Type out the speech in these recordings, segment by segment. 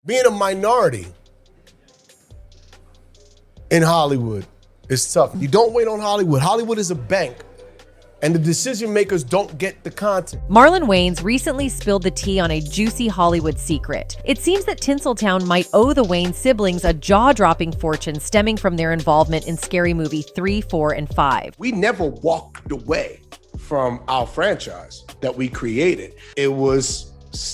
Being a minority in Hollywood is tough. You don't wait on Hollywood. Hollywood is a bank, and the decision makers don't get the content. Marlon Wayans recently spilled the tea on a juicy Hollywood secret. It seems that Tinseltown might owe the Wayans siblings a jaw-dropping fortune stemming from their involvement in Scary Movie 3, 4, and 5. We never walked away from our franchise that we created. It was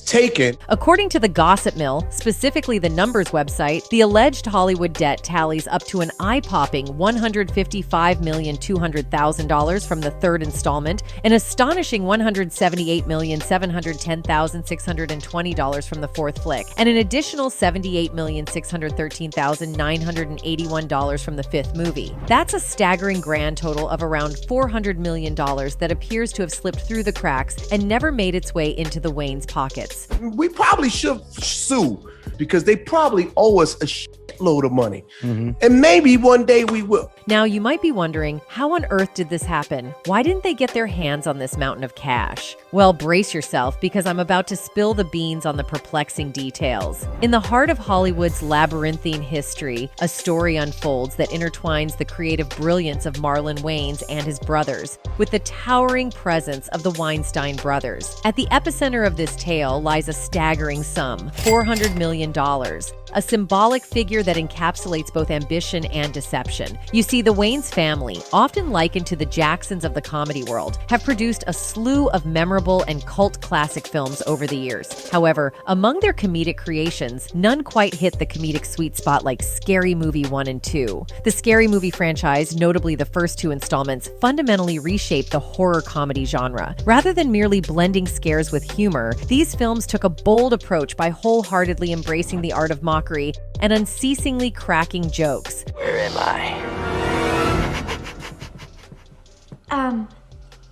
taken. According to the Gossip Mill, specifically the Numbers website, the alleged Hollywood debt tallies up to an eye-popping $155,200,000 from the third installment, an astonishing $178,710,620 from the fourth flick, and an additional $78,613,981 from the fifth movie. That's a staggering grand total of around $400 million that appears to have slipped through the cracks and never made its way into the Wayans' pockets. We probably should sue because they probably owe us a shitload of money. And maybe one day we will. Now, you might be wondering, how on earth did this happen? Why didn't they get their hands on this mountain of cash? Well, brace yourself because I'm about to spill the beans on the perplexing details. In the heart of Hollywood's labyrinthine history, a story unfolds that intertwines the creative brilliance of Marlon Wayans and his brothers with the towering presence of the Weinstein brothers. At the epicenter of this tale lies a staggering sum, $400 million, a symbolic figure that encapsulates both ambition and deception. You see, the Wayans family, often likened to the Jacksons of the comedy world, have produced a slew of memorable and cult classic films over the years. However, among their comedic creations, none quite hit the comedic sweet spot like Scary Movie 1 and 2. The Scary Movie franchise, notably the first two installments, fundamentally reshaped the horror comedy genre. Rather than merely blending scares with humor, these films took a bold approach by wholeheartedly embracing the art of mockery and unceasingly cracking jokes. Where am I?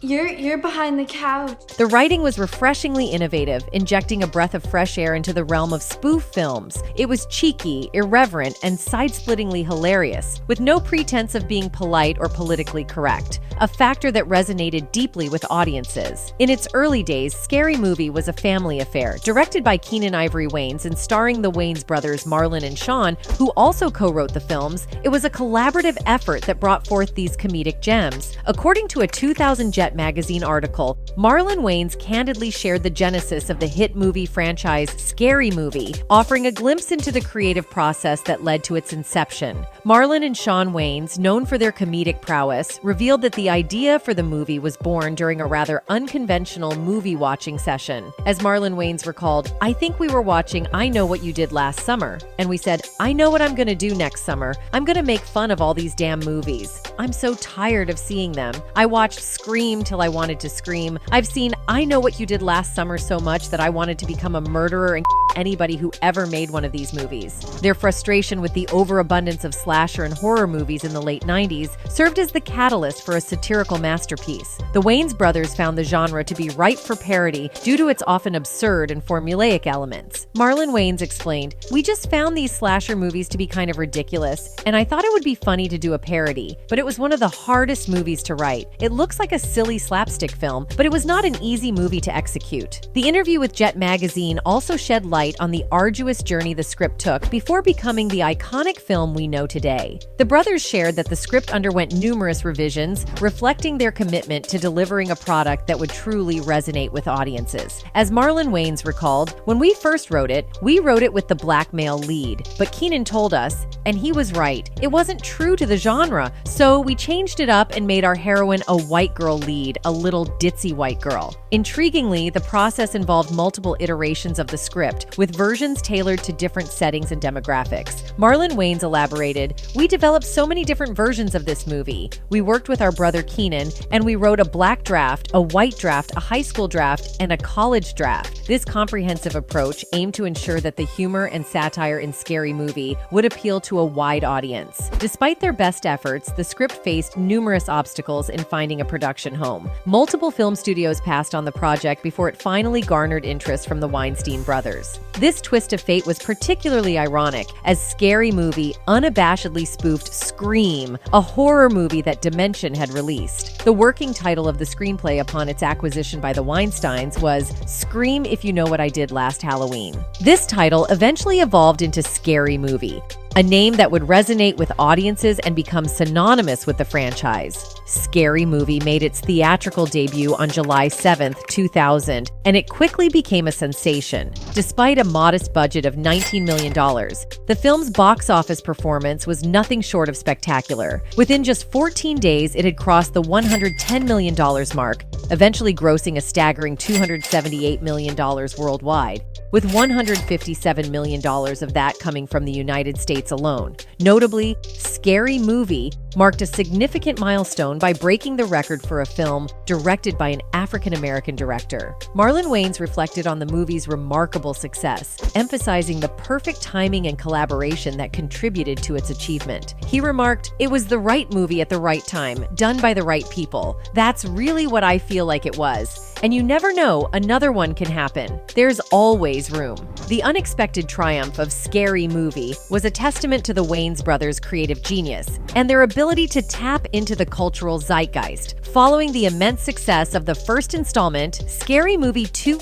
You're behind the couch. The writing was refreshingly innovative, injecting a breath of fresh air into the realm of spoof films. It was cheeky, irreverent, and side-splittingly hilarious, with no pretense of being polite or politically correct, a factor that resonated deeply with audiences. In its early days, Scary Movie was a family affair, directed by Keenen Ivory Wayans and starring the Wayans brothers Marlon and Sean, who also co-wrote the films. It was a collaborative effort that brought forth these comedic gems. According to a 2000 Jet magazine article, Marlon Wayans candidly shared the genesis of the hit movie franchise Scary Movie, offering a glimpse into the creative process that led to its inception. Marlon and Sean Wayans, known for their comedic prowess, revealed that the idea for the movie was born during a rather unconventional movie-watching session. As Marlon Wayans recalled, "I think we were watching I Know What You Did Last Summer, and we said, I know what I'm gonna do next summer. I'm gonna make fun of all these damn movies. I'm so tired of seeing them. I watched Scream till I wanted to scream. I've seen I Know What You Did Last Summer so much that I wanted to become a murderer and anybody who ever made one of these movies." Their frustration with the overabundance of slasher and horror movies in the late 90s served as the catalyst for a satirical masterpiece. The Wayans brothers found the genre to be ripe for parody due to its often absurd and formulaic elements. Marlon Wayans explained, "We just found these slasher movies to be kind of ridiculous, and I thought it would be funny to do a parody, but it was one of the hardest movies to write. It looks like a silly slapstick film, but it was not an easy movie to execute." The interview with Jet magazine also shed light on the arduous journey the script took before becoming the iconic film we know today. The brothers shared that the script underwent numerous revisions, reflecting their commitment to delivering a product that would truly resonate with audiences. As Marlon Wayans recalled, "When we first wrote it, we wrote it with the black male lead, but Keenen told us, and he was right, it wasn't true to the genre, so we changed it up and made our heroine a white girl lead, a little ditzy white girl." Intriguingly, the process involved multiple iterations of the script, with versions tailored to different settings and demographics. Marlon Wayans elaborated, "We developed so many different versions of this movie. We worked with our brother Keenen, and we wrote a black draft, a white draft, a high school draft, and a college draft. This comprehensive approach aimed to ensure that the humor and satire in Scary Movie would appeal to a wide audience." Despite their best efforts, the script faced numerous obstacles in finding a production home. home. Multiple film studios passed on the project before it finally garnered interest from the Weinstein brothers. This twist of fate was particularly ironic, as Scary Movie unabashedly spoofed Scream, a horror movie that Dimension had released. The working title of the screenplay upon its acquisition by the Weinsteins was Scream If You Know What I Did Last Halloween. This title eventually evolved into Scary Movie, a name that would resonate with audiences and become synonymous with the franchise. Scary Movie made its theatrical debut on July 7, 2000, and it quickly became a sensation. Despite a modest budget of $19 million, the film's box office performance was nothing short of spectacular. Within just 14 days, it had crossed the $110 million mark, eventually grossing a staggering $278 million worldwide, with $157 million of that coming from the United States alone. Notably, Scary Movie marked a significant milestone by breaking the record for a film directed by an African-American director. Marlon Wayans reflected on the movie's remarkable success, emphasizing the perfect timing and collaboration that contributed to its achievement. He remarked, "It was the right movie at the right time, done by the right people. That's really what I feel like it was. And you never know, another one can happen. There's always room." The unexpected triumph of Scary Movie was a testament to the Wayans brothers' creative genius and their ability to tap into the cultural zeitgeist. Following the immense success of the first installment, Scary Movie 2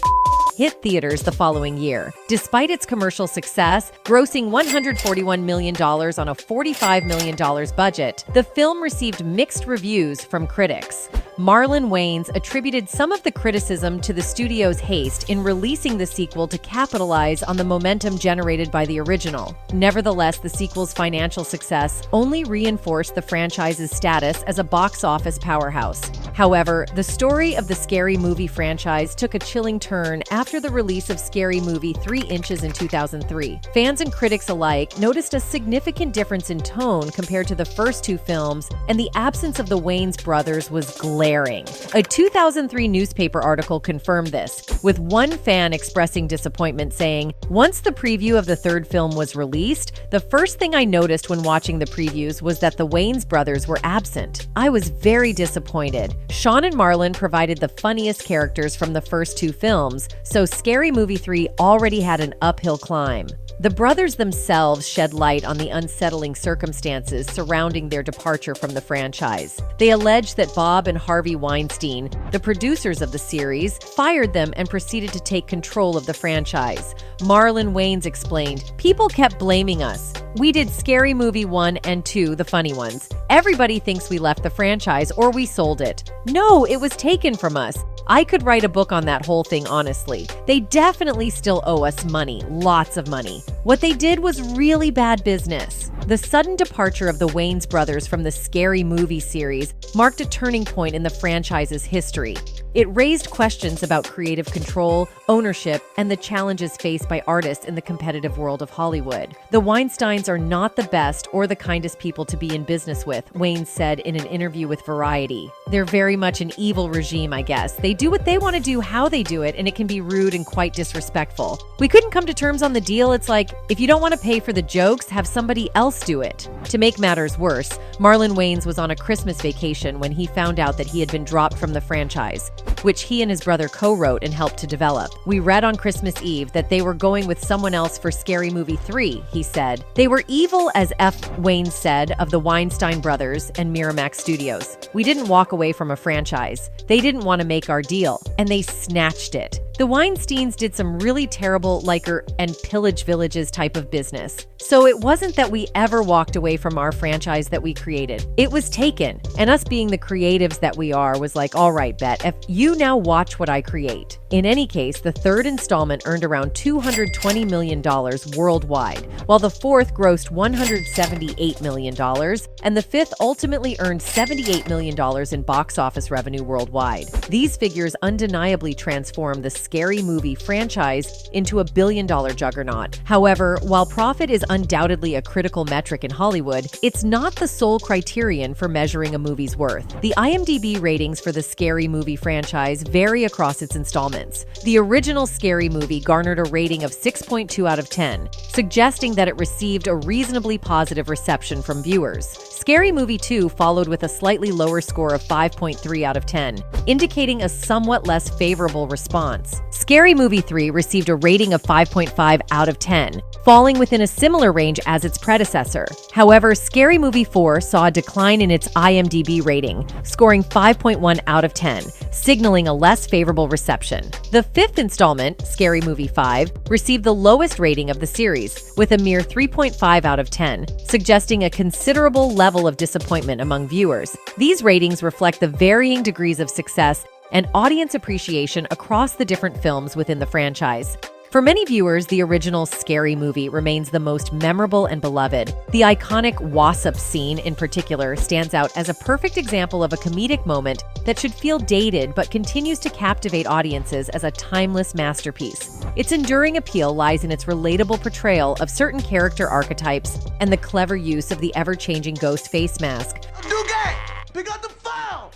hit theaters the following year. Despite its commercial success, grossing $141 million on a $45 million budget, the film received mixed reviews from critics. Marlon Wayans attributed some of the criticism to the studio's haste in releasing the sequel to capitalize on the momentum generated by the original. Nevertheless, the sequel's financial success only reinforced the franchise's status as a box office powerhouse. However, the story of the Scary Movie franchise took a chilling turn after the release of Scary Movie 3 Inches in 2003. Fans and critics alike noticed a significant difference in tone compared to the first two films, and the absence of the Wayans brothers was glaring. A 2003 newspaper article confirmed this, with one fan expressing disappointment, saying, "Once the preview of the third film was released, the first thing I noticed when watching the previews was that the Wayans brothers were absent. I was very disappointed." Sean and Marlon provided the funniest characters from the first two films, so Scary Movie 3 already had an uphill climb. The brothers themselves shed light on the unsettling circumstances surrounding their departure from the franchise. They alleged that Bob and Harvey Weinstein, the producers of the series, fired them and proceeded to take control of the franchise. Marlon Wayans explained, "People kept blaming us. We did Scary Movie 1 and 2, the funny ones. Everybody thinks we left the franchise or we sold it. No, it was taken from us. I could write a book on that whole thing, honestly. They definitely still owe us money, lots of money. What they did was really bad business." The sudden departure of the Wayans brothers from the Scary Movie series marked a turning point in the franchise's history. It raised questions about creative control, ownership, and the challenges faced by artists in the competitive world of Hollywood. "The Weinsteins are not the best or the kindest people to be in business with," Wayans said in an interview with Variety. "They're very much an evil regime, I guess. They do what they want to do, how they do it, and it can be rude and quite disrespectful. We couldn't come to terms on the deal. It's like, if you don't want to pay for the jokes, have somebody else do it." To make matters worse, Marlon Wayans was on a Christmas vacation when he found out that he had been dropped from the franchise, which he and his brother co-wrote and helped to develop. "We read on Christmas Eve that they were going with someone else for Scary Movie 3, he said. "They were evil," as F. Wayans said of the Weinstein brothers and Miramax Studios. "We didn't walk away from a franchise. They didn't want to make our deal, and they snatched it." The Weinsteins did some really terrible liquor and pillage villages type of business. So it wasn't that we ever walked away from our franchise that we created. It was taken. And us being the creatives that we are was like, all right, Bet, if you now watch what I create. In any case, the third installment earned around $220 million worldwide, while the fourth grossed $178 million, and the fifth ultimately earned $78 million in box office revenue worldwide. These figures undeniably transformed the Scary Movie franchise into a billion-dollar juggernaut. However, while profit is undoubtedly a critical metric in Hollywood, it's not the sole criterion for measuring a movie's worth. The IMDb ratings for the Scary Movie franchise franchise vary across its installments. The original Scary Movie garnered a rating of 6.2 out of 10, suggesting that it received a reasonably positive reception from viewers. Scary Movie 2 followed with a slightly lower score of 5.3 out of 10, indicating a somewhat less favorable response. Scary Movie 3 received a rating of 5.5 out of 10, falling within a similar range as its predecessor. However, Scary Movie 4 saw a decline in its IMDb rating, scoring 5.1 out of 10, signaling a less favorable reception. The fifth installment, Scary Movie 5, received the lowest rating of the series, with a mere 3.5 out of 10, suggesting a considerable level of disappointment among viewers. These ratings reflect the varying degrees of success and audience appreciation across the different films within the franchise. For many viewers, the original Scary Movie remains the most memorable and beloved. The iconic wasp scene in particular stands out as a perfect example of a comedic moment that should feel dated but continues to captivate audiences as a timeless masterpiece. Its enduring appeal lies in its relatable portrayal of certain character archetypes and the clever use of the ever-changing ghost face mask. Pick up the phone!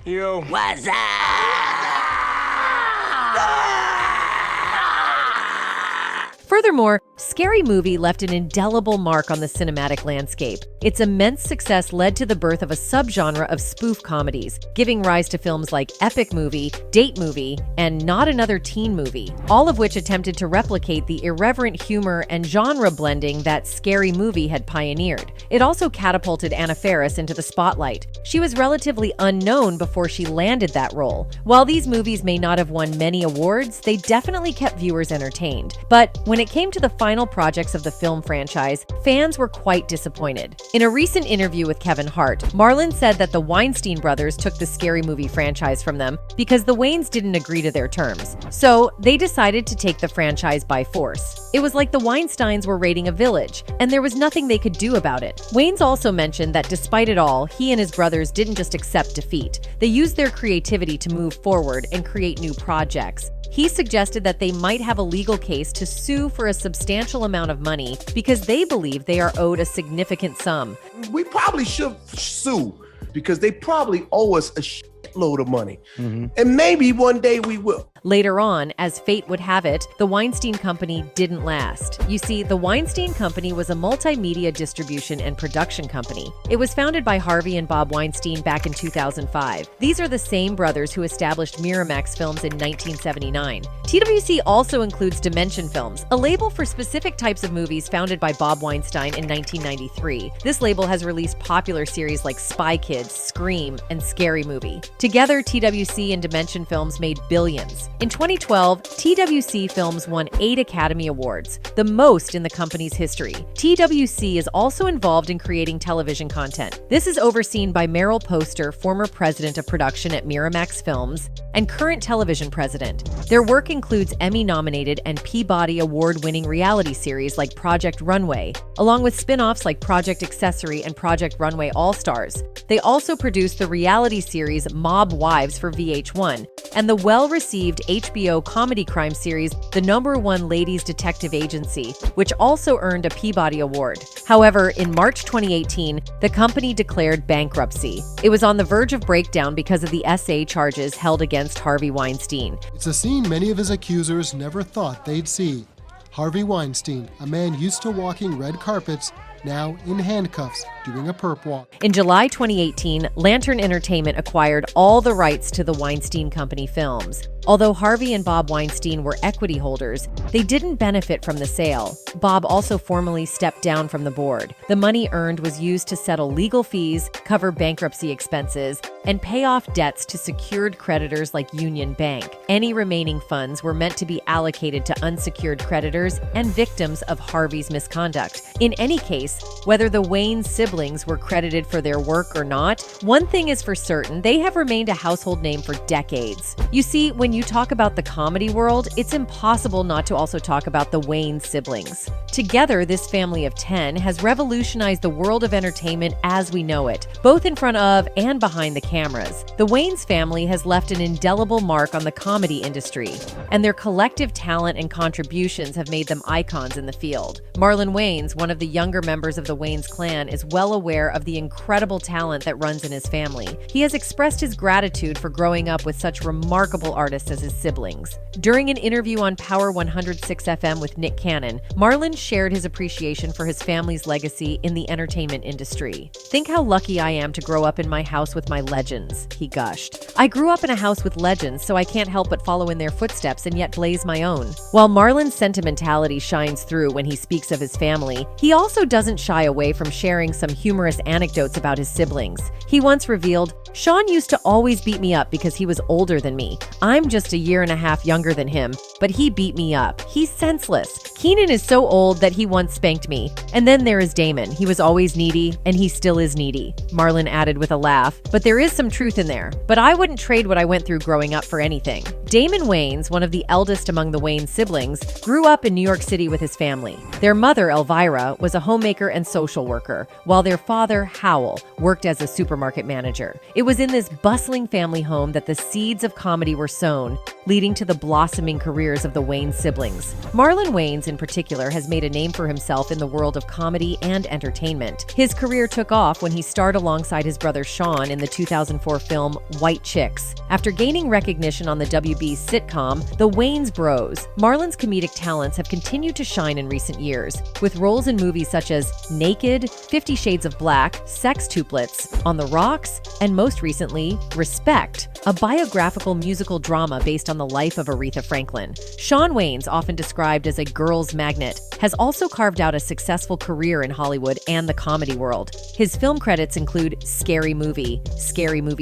Yo. What's up? Furthermore, Scary Movie left an indelible mark on the cinematic landscape. Its immense success led to the birth of a subgenre of spoof comedies, giving rise to films like Epic Movie, Date Movie, and Not Another Teen Movie, all of which attempted to replicate the irreverent humor and genre blending that Scary Movie had pioneered. It also catapulted Anna Faris into the spotlight. She was relatively unknown before she landed that role. While these movies may not have won many awards, they definitely kept viewers entertained. But when it came to the final projects of the film franchise, fans were quite disappointed. In a recent interview with Kevin Hart, Marlon said that the Weinstein brothers took the Scary Movie franchise from them because the Wayans didn't agree to their terms. So they decided to take the franchise by force. It was like the Weinsteins were raiding a village, and there was nothing they could do about it. Wayans also mentioned that despite it all, he and his brothers didn't just accept defeat. They used their creativity to move forward and create new projects. He suggested that they might have a legal case to sue for a substantial amount of money because they believe they are owed a significant sum. We probably should sue because they probably owe us a shitload of money. And maybe one day we will. Later on, as fate would have it, the Weinstein Company didn't last. You see, the Weinstein Company was a multimedia distribution and production company. It was founded by Harvey and Bob Weinstein back in 2005. These are the same brothers who established Miramax Films in 1979. TWC also includes Dimension Films, a label for specific types of movies founded by Bob Weinstein in 1993. This label has released popular series like Spy Kids, Scream, and Scary Movie. Together, TWC and Dimension Films made billions. In 2012, TWC Films won 8 Academy Awards, the most in the company's history. TWC is also involved in creating television content. This is overseen by Meryl Poster, former president of production at Miramax Films and current television president. Their work includes Emmy-nominated and Peabody Award-winning reality series like Project Runway, along with spin-offs like Project Accessory and Project Runway All-Stars. They also produced the reality series Mob Wives for VH1 and the well-received HBO comedy crime series The #1 Ladies Detective Agency, which also earned a Peabody Award. However, in March 2018, the company declared bankruptcy. It was on the verge of breakdown because of the SA charges held against Harvey Weinstein. It's a scene many of his accusers never thought they'd see. Harvey Weinstein, a man used to walking red carpets, now in handcuffs, doing a perp walk. In July 2018, Lantern Entertainment acquired all the rights to the Weinstein Company films. Although Harvey and Bob Weinstein were equity holders, they didn't benefit from the sale. Bob also formally stepped down from the board. The money earned was used to settle legal fees, cover bankruptcy expenses, and pay off debts to secured creditors like Union Bank. Any remaining funds were meant to be allocated to unsecured creditors and victims of Harvey's misconduct. In any case, whether the Wayans siblings were credited for their work or not, one thing is for certain: they have remained a household name for decades. You see, when you talk about the comedy world, it's impossible not to also talk about the Wayans siblings. Together, this family of 10 has revolutionized the world of entertainment as we know it, both in front of and behind the cameras. The Wayans family has left an indelible mark on the comedy industry, and their collective talent and contributions have made them icons in the field. Marlon Wayans, one of the younger members of the Wayans clan, is well aware of the incredible talent that runs in his family. He has expressed his gratitude for growing up with such remarkable artists as his siblings. During an interview on Power 106 FM with Nick Cannon, Marlon shared his appreciation for his family's legacy in the entertainment industry. "Think how lucky I am to grow up in my house with my legends," he gushed. "I grew up in a house with legends, so I can't help but follow in their footsteps and yet blaze my own." While Marlon's sentimentality shines through when he speaks of his family, he also doesn't shy away from sharing some humorous anecdotes about his siblings. He once revealed, "Sean used to always beat me up because he was older than me. I'm just a year and a half younger than him, but he beat me up. He's senseless. Keenan is so old that he once spanked me. And then there is Damon. He was always needy, and he still is needy," Marlon added with a laugh. "But there is some truth in there. But I wouldn't trade what I went through growing up for anything." Damon Wayans, one of the eldest among the Wayans siblings, grew up in New York City with his family. Their mother, Elvira, was a homemaker and social worker, while their father, Howell, worked as a supermarket manager. It was in this bustling family home that the seeds of comedy were sown, leading to the blossoming careers of the Wayans siblings. Marlon Wayans, in particular, has made a name for himself in the world of comedy and entertainment. His career took off when he starred alongside his brother Sean in the 2004 film White Chicks. After gaining recognition on the WB's sitcom The Wayans Bros, Marlon's comedic talents have continued to shine in recent years, with roles in movies such as Naked, 50 Shades of Black, Sextuplets, On the Rocks, and most recently, Respect, a biographical musical drama based on the life of Aretha Franklin. Sean Wayans, often described as a girl's magnet, has also carved out a successful career in Hollywood and the comedy world. His film credits include Scary Movie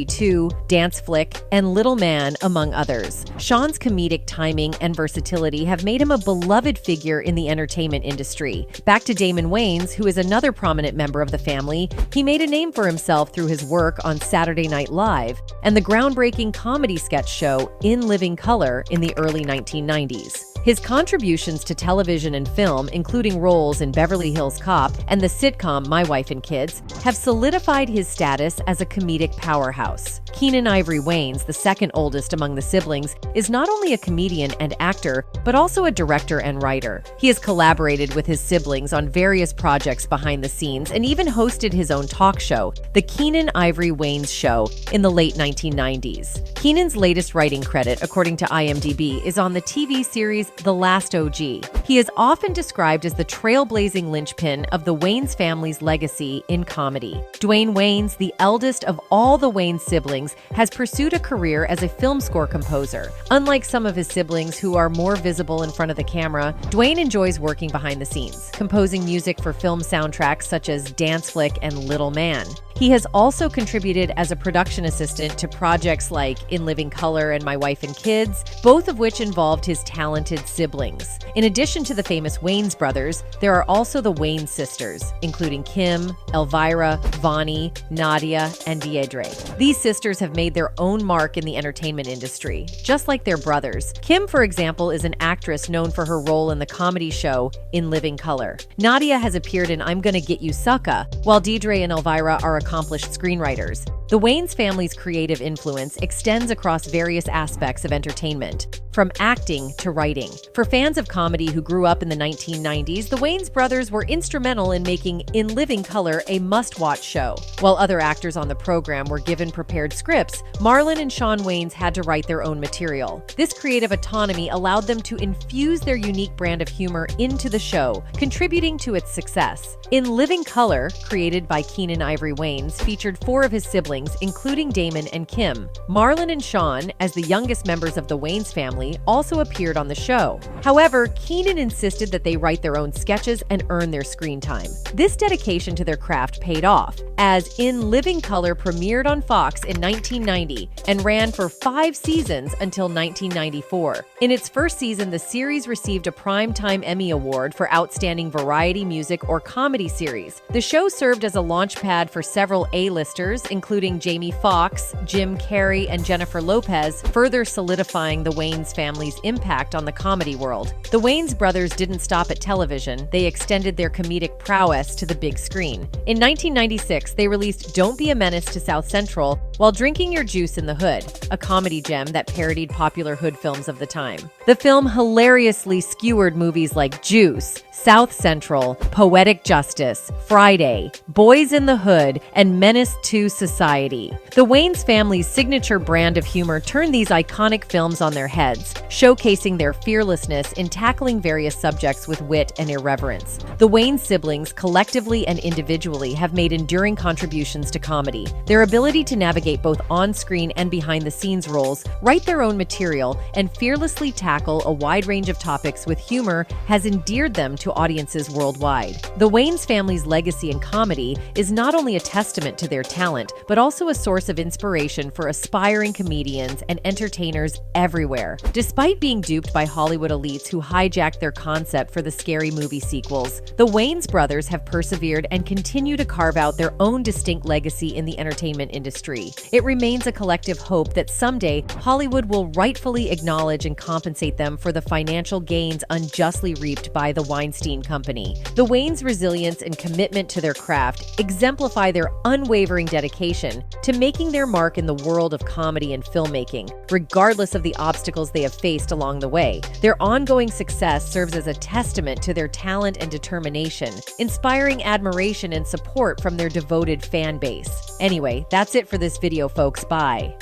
2, Dance Flick, and Little Man, among others. Sean's comedic timing and versatility have made him a beloved figure in the entertainment industry. Back to Damon Wayans, who is another prominent member of the family, he made a name for himself through his work on Saturday Night Live and the groundbreaking comedy sketch show In Living Color in the early 1990s. His contributions to television and film, including roles in Beverly Hills Cop and the sitcom My Wife and Kids, have solidified his status as a comedic powerhouse. Keenen Ivory Wayans, the second oldest among the siblings, is not only a comedian and actor, but also a director and writer. He has collaborated with his siblings on various projects behind the scenes and even hosted his own talk show, The Keenen Ivory Wayans Show, in the late 1990s. Keenan's latest writing credit, according to IMDb, is on the TV series The Last OG. He is often described as the trailblazing linchpin of the Wayans family's legacy in comedy. Dwayne Wayans, the eldest of all the Wayans siblings, has pursued a career as a film score composer. Unlike some of his siblings who are more visible in front of the camera, Dwayne enjoys working behind the scenes, composing music for film soundtracks such as Dance Flick and Little Man. He has also contributed as a production assistant to projects like In Living Color and My Wife and Kids, both of which involved his talented siblings. In addition to the famous Wayans brothers, there are also the Wayans sisters, including Kim, Elvira, Vonnie, Nadia, and Deirdre. These sisters have made their own mark in the entertainment industry, just like their brothers. Kim, for example, is an actress known for her role in the comedy show In Living Color. Nadia has appeared in I'm Gonna Get You Sucka, while Deirdre and Elvira are accomplished screenwriters. The Wayans family's creative influence extends across various aspects of entertainment, from acting to writing. For fans of comedy who grew up in the 1990s, the Wayans brothers were instrumental in making In Living Color a must-watch show. While other actors on the program were given prepared scripts, Marlon and Sean Wayans had to write their own material. This creative autonomy allowed them to infuse their unique brand of humor into the show, contributing to its success. In Living Color, created by Keenen Ivory Wayans, featured 4 of his siblings, including Damon and Kim. Marlon and Sean, as the youngest members of the Wayans family, also appeared on the show. However, Keenen insisted that they write their own sketches and earn their screen time. This dedication to their craft paid off, as In Living Color premiered on Fox in 1990 and ran for 5 seasons until 1994. In its first season, the series received a Primetime Emmy Award for Outstanding Variety Music or Comedy Series. The show served as a launchpad for several A-listers, including Jamie Foxx, Jim Carrey, and Jennifer Lopez, further solidifying the Wayans family's impact on the comedy world. The Wayans brothers didn't stop at television, they extended their comedic prowess to the big screen. In 1996, they released Don't Be a Menace to South Central while drinking your juice in the hood, a comedy gem that parodied popular hood films of the time. The film hilariously skewered movies like Juice, South Central, Poetic Justice, Friday, Boys in the Hood, and Menace to Society. The Wayans family's signature brand of humor turned these iconic films on their heads, showcasing their fearlessness in tackling various subjects with wit and irreverence. The Wayans siblings, collectively and individually, have made enduring contributions to comedy. Their ability to navigate both on-screen and behind-the-scenes roles, write their own material, and fearlessly tackle a wide range of topics with humor has endeared them to audiences worldwide. The Wayans family's legacy in comedy is not only a testament to their talent, but also a source of inspiration for aspiring comedians and entertainers everywhere. Despite being duped by Hollywood elites who hijacked their concept for the scary movie sequels, the Wayans brothers have persevered and continue to carve out their own distinct legacy in the entertainment industry. It remains a collective hope that someday Hollywood will rightfully acknowledge and compensate them for the financial gains unjustly reaped by the Weinstein Company. The Wayans' resilience and commitment to their craft exemplify their unwavering dedication to making their mark in the world of comedy and filmmaking, regardless of the obstacles they have faced along the way. Their ongoing success serves as a testament to their talent and determination, inspiring admiration and support from their devoted fan base. Anyway, that's it for this video, folks. Bye.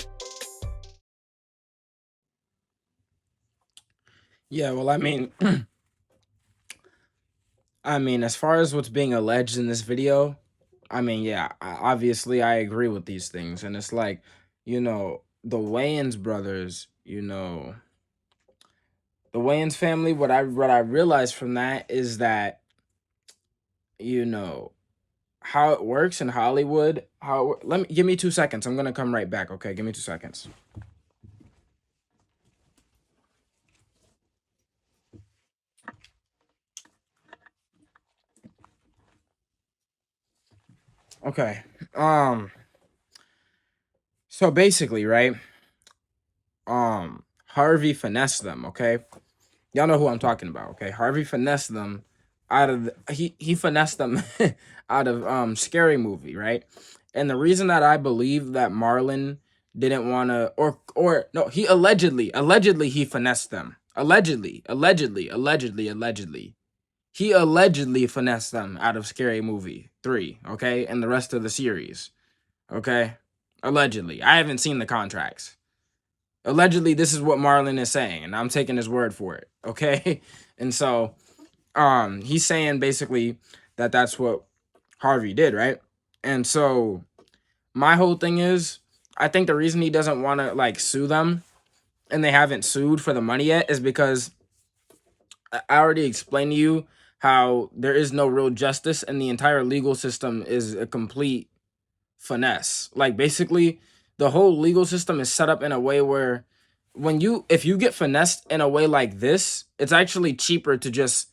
Yeah, well, as far as what's being alleged in this video, yeah, obviously I agree with these things. And it's like, the Wayans brothers, the Wayans family, what I realized from that is that, how it works in Hollywood, give me 2 seconds. I'm gonna come right back, okay? Give me 2 seconds. Okay. So basically, right? Harvey finessed them, okay? Y'all know who I'm talking about, okay? Harvey finessed them out of he finessed them out of Scary Movie, right? And the reason that I believe that Marlon didn't want to or no, he allegedly he finessed them. Allegedly. He allegedly finessed them out of Scary Movie 3, okay? And the rest of the series, okay? Allegedly. I haven't seen the contracts. Allegedly, this is what Marlon is saying, and I'm taking his word for it, okay? And so, he's saying basically that that's what Harvey did, right? And so, my whole thing is, I think the reason he doesn't want to, like, sue them, and they haven't sued for the money yet, is because I already explained to you how there is no real justice, and the entire legal system is a complete finesse. Like, basically, the whole legal system is set up in a way where if you get finessed in a way like this, it's actually cheaper to just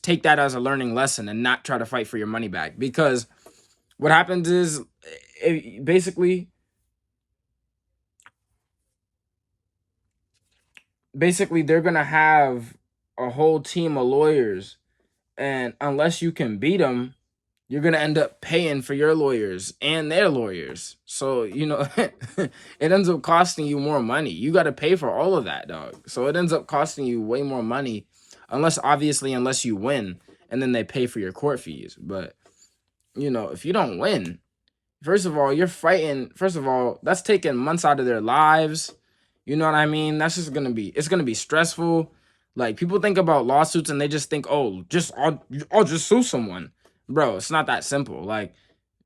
take that as a learning lesson and not try to fight for your money back. Because what happens is, basically they're gonna have a whole team of lawyers, and unless you can beat them, you're gonna end up paying for your lawyers and their lawyers. So, it ends up costing you more money. You got to pay for all of that, dog. So it ends up costing you way more money, unless you win, and then they pay for your court fees. But, if you don't win, first of all, you're fighting. First of all, that's taking months out of their lives. You know what I mean? That's just it's gonna be stressful. Like, people think about lawsuits and they just think, oh, I'll just sue someone. Bro, it's not that simple. Like,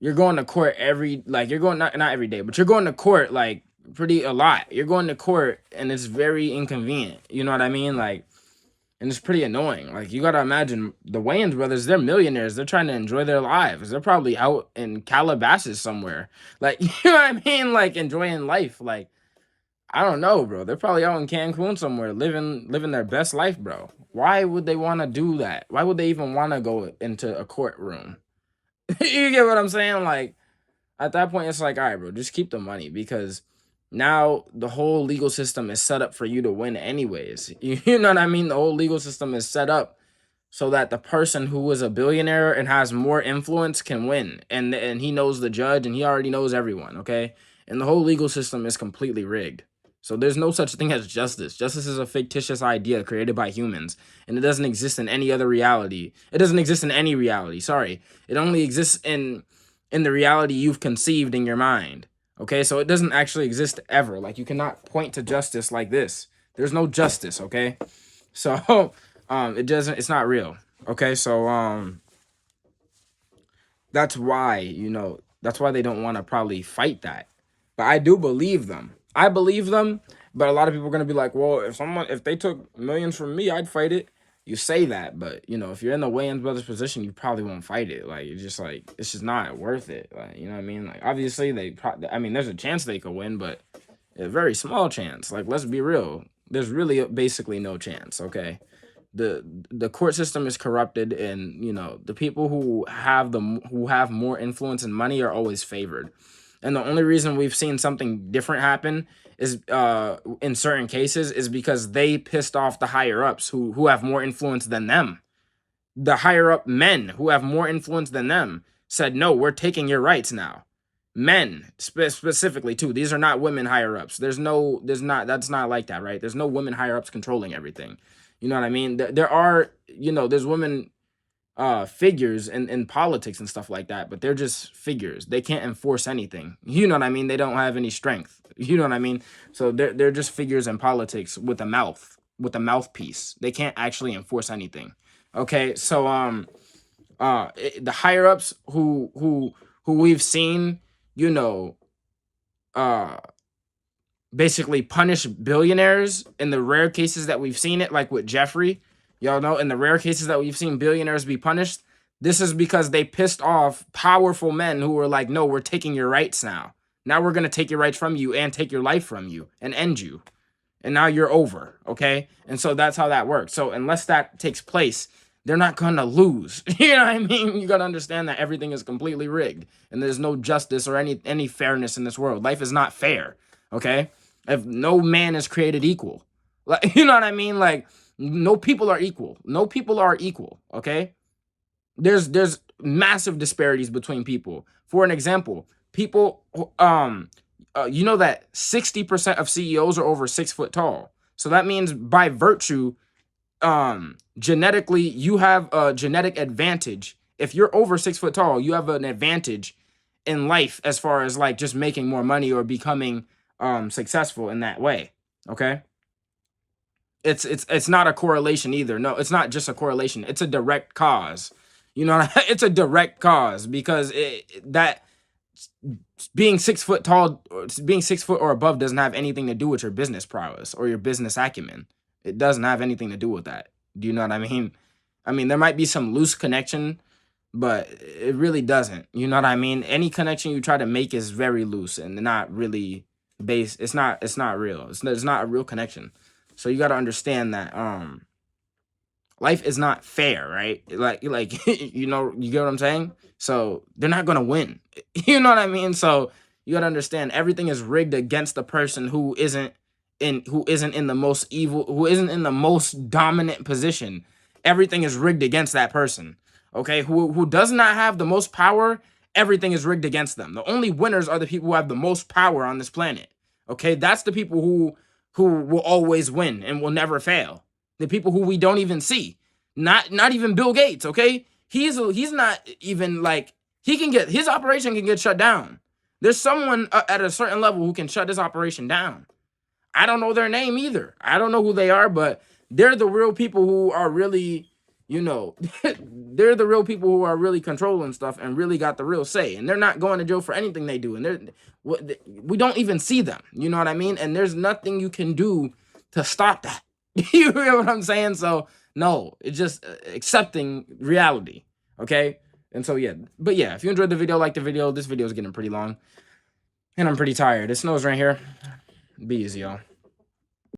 you're going to court you're going, not every day, but you're going to court like a lot. You're going to court and it's very inconvenient. You know what I mean? Like, and it's pretty annoying. Like, you gotta imagine the Wayans brothers, they're millionaires. They're trying to enjoy their lives. They're probably out in Calabasas somewhere. Like, you know what I mean? Like, enjoying life. Like, I don't know, bro. They're probably out in Cancun somewhere, living their best life, bro. Why would they want to do that? Why would they even want to go into a courtroom? You get what I'm saying? Like, at that point, it's like, all right, bro, just keep the money, because now the whole legal system is set up for you to win anyways. You know what I mean? The whole legal system is set up so that the person who is a billionaire and has more influence can win. And he knows the judge and he already knows everyone, okay? And the whole legal system is completely rigged. So there's no such thing as justice. Justice is a fictitious idea created by humans, and it doesn't exist in any other reality. It doesn't exist in any reality. Sorry. It only exists in the reality you've conceived in your mind. Okay? So it doesn't actually exist ever. Like, you cannot point to justice like this. There's no justice, okay? So it's not real. Okay? So that's why, that's why they don't want to probably fight that. But I do believe them. I believe them, but a lot of people are going to be like, well, if they took millions from me, I'd fight it. You say that, but if you're in the Wayans brothers position, you probably won't fight it. Like, it's just not worth it. Like, you know what I mean? Like, obviously there's a chance they could win, but a very small chance. Like, let's be real. There's really basically no chance. Okay. The court system is corrupted, and the people who have more influence and money are always favored. And the only reason we've seen something different happen is in certain cases is because they pissed off the higher ups who have more influence than them. The higher up men who have more influence than them said, no, we're taking your rights now. Men specifically too. These are not women higher ups. That's not like that, right? There's no women higher ups controlling everything. You know what I mean? There are, there's women figures in politics and stuff like that, but they're just figures. They can't enforce anything. You know what I mean? They don't have any strength. You know what I mean? So they're just figures in politics with a mouthpiece. They can't actually enforce anything. Okay, so the higher ups who we've seen, basically punish billionaires in the rare cases that we've seen it, like with Jeffrey. Y'all know, in the rare cases that we've seen billionaires be punished, this is because they pissed off powerful men who were like, no, we're taking your rights now. Now we're going to take your rights from you and take your life from you and end you. And now you're over, okay? And so that's how that works. So unless that takes place, they're not going to lose. You know what I mean? You got to understand that everything is completely rigged, and there's no justice or any fairness in this world. Life is not fair, okay? If no man is created equal. Like, you know what I mean? Like, no people are equal. No people are equal, okay? There's massive disparities between people. For an example, people, you know that 60% of CEOs are over 6 foot tall. So that means by virtue, genetically, you have a genetic advantage. If you're over 6 foot tall, you have an advantage in life as far as like just making more money or becoming successful in that way, okay? It's not a correlation either. No, it's not just a correlation. It's a direct cause. It's a direct cause because that being 6 foot tall, being 6 foot or above doesn't have anything to do with your business prowess or your business acumen. It doesn't have anything to do with that. Do you know what I mean? I mean, there might be some loose connection, but it really doesn't. You know what I mean? Any connection you try to make is very loose and not really based. It's not real. It's not a real connection. So you got to understand that life is not fair, right? Like you get what I'm saying? So they're not going to win. You know what I mean? So you got to understand everything is rigged against the person who isn't in the most evil, who isn't in the most dominant position. Everything is rigged against that person. Okay? Who does not have the most power, everything is rigged against them. The only winners are the people who have the most power on this planet. Okay? That's the people who will always win and will never fail. The people who we don't even see. Not even Bill Gates, okay? He's not even like, his operation can get shut down. There's someone at a certain level who can shut his operation down. I don't know their name either. I don't know who they are, but they're the real people who are really, they're the real people who are really controlling stuff and really got the real say. And they're not going to jail for anything they do. And we don't even see them. You know what I mean? And there's nothing you can do to stop that. You hear what I'm saying? So no, it's just accepting reality. Okay. And so, yeah. But yeah, if you enjoyed the video, like the video. This video is getting pretty long and I'm pretty tired. It snows right here. Be easy, y'all.